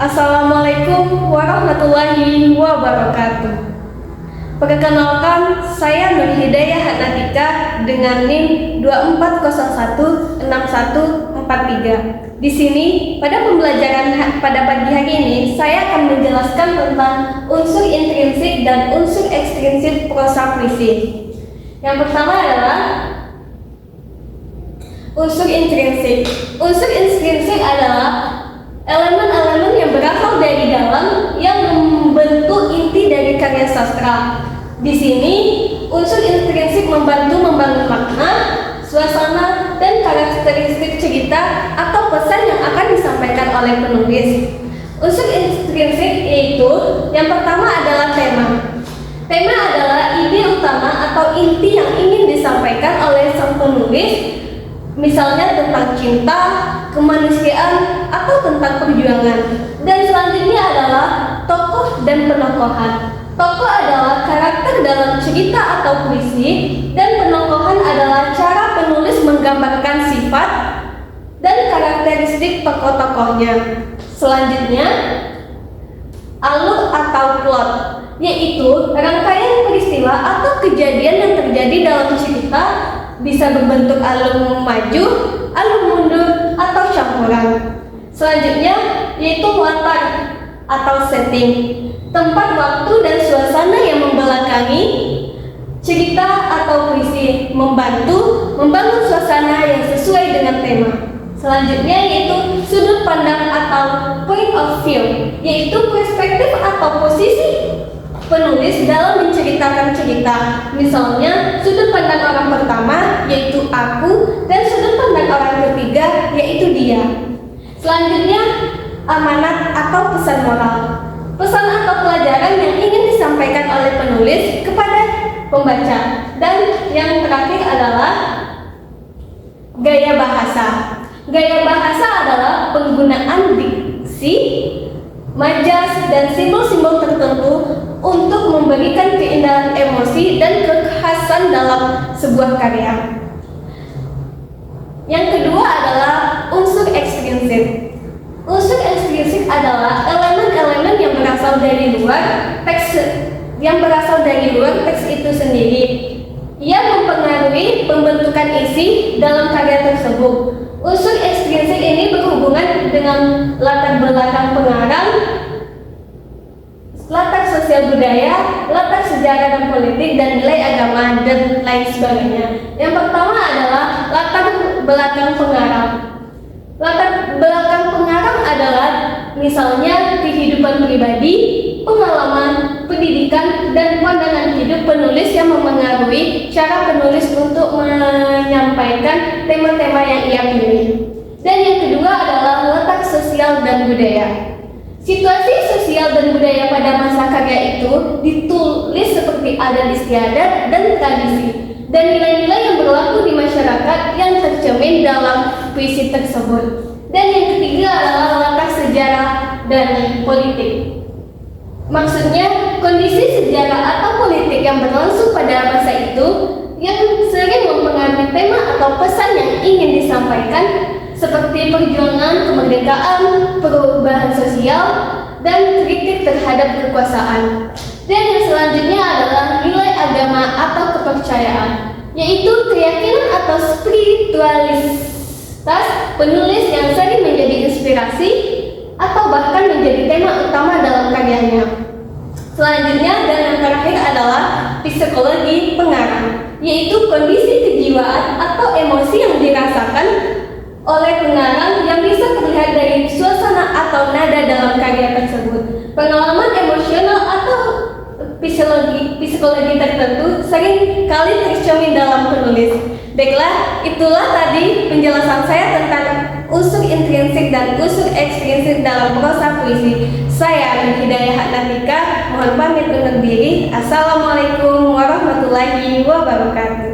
Assalamualaikum warahmatullahi wabarakatuh. Perkenalkan, saya Nur Hidayah Hanatika dengan NIM 24016143. Di sini, pada pembelajaran pada pagi hari ini, saya akan menjelaskan tentang unsur intrinsik dan unsur ekstrinsik prosa puisi. Yang pertama adalah unsur intrinsik. Unsur intrinsik adalah elemen-elemen yang berasal dari dalam yang membentuk inti dari karya sastra. Di sini, unsur intrinsik membantu membangun makna, suasana, dan karakteristik cerita atau pesan yang akan disampaikan oleh penulis. Unsur intrinsik yaitu yang pertama adalah tema. Tema adalah ide utama atau inti yang ingin disampaikan oleh sang penulis, misalnya tentang cinta, kemanusiaan, atau tentang perjuangan. Dan selanjutnya adalah tokoh dan penokohan. Tokoh adalah karakter dalam cerita atau puisi, dan penokohan adalah cara penulis menggambarkan sifat dan karakteristik tokoh-tokohnya. Selanjutnya, alur atau plot, yaitu rangkaian peristiwa atau kejadian yang terjadi dalam cerita, bisa berbentuk alur maju, alur mundur, atau campuran. Selanjutnya yaitu latar atau setting, tempat, waktu, dan suasana yang membelakangi cerita atau puisi, membantu membangun suasana yang sesuai dengan tema. Selanjutnya yaitu sudut pandang atau point of view, yaitu perspektif atau posisi penulis dalam menceritakan cerita. Misalnya, sudut pandang orang pertama yaitu aku, dan sudut pandang orang ketiga yaitu dia. Selanjutnya, amanat atau pesan moral, pesan atau pelajaran yang ingin disampaikan oleh penulis kepada pembaca. Dan yang terakhir adalah gaya bahasa. Gaya bahasa adalah penggunaan diksi, majas, dan simbol-simbol tertentu untuk memberikan keindahan emosi dan kekhasan dalam sebuah karya. Yang kedua adalah unsur ekstrinsik. Unsur ekstrinsik adalah elemen-elemen yang berasal dari luar teks itu sendiri. Ia mempengaruhi pembentukan isi dalam karya tersebut. Unsur ekstrinsik ini berhubungan dengan latar belakang pengarang, latar sosial budaya, latar sejarah dan politik, dan nilai agama, dan lain sebagainya. Yang pertama adalah latar belakang pengarang. Latar belakang pengarang adalah misalnya kehidupan pribadi, pengalaman, pendidikan, dan pandangan hidup penulis yang memengaruhi cara penulis untuk menyampaikan tema-tema yang ia pilih. Dan yang kedua adalah letak sosial dan budaya. Situasi sosial dan budaya pada masa karya itu ditulis seperti adat istiadat dan tradisi, dan nilai-nilai yang berlaku di masyarakat yang tercermin dalam puisi tersebut. Dan yang ketiga adalah latar sejarah dan politik. Maksudnya, kondisi sejarah atau politik yang berlangsung pada masa itu yang sering mempengaruhi tema atau pesan yang ingin disampaikan, seperti perjuangan kemerdekaan, perubahan sosial, dan kritik terhadap kekuasaan. Dan yang selanjutnya adalah nilai agama atau kepercayaan, yaitu keyakinan atau spiritualitas penulis yang sering menjadi inspirasi atau bahkan menjadi tema utama dalam karyanya. Selanjutnya dan yang terakhir adalah psikologi pengarang, yaitu kondisi kejiwaan atau emosi yang dirasakan oleh pengarang yang bisa terlihat dari suasana atau nada dalam karya tersebut. Pengalaman emosional atau psikologi tertentu sering kali tercermin dalam penulis. Baiklah, itulah tadi penjelasan saya tentang unsur intrinsik dan unsur ekstrinsik dalam prosa puisi. Saya Nur Hidayah Hanatika, mohon pamit undur diri. Assalamualaikum warahmatullahi wabarakatuh.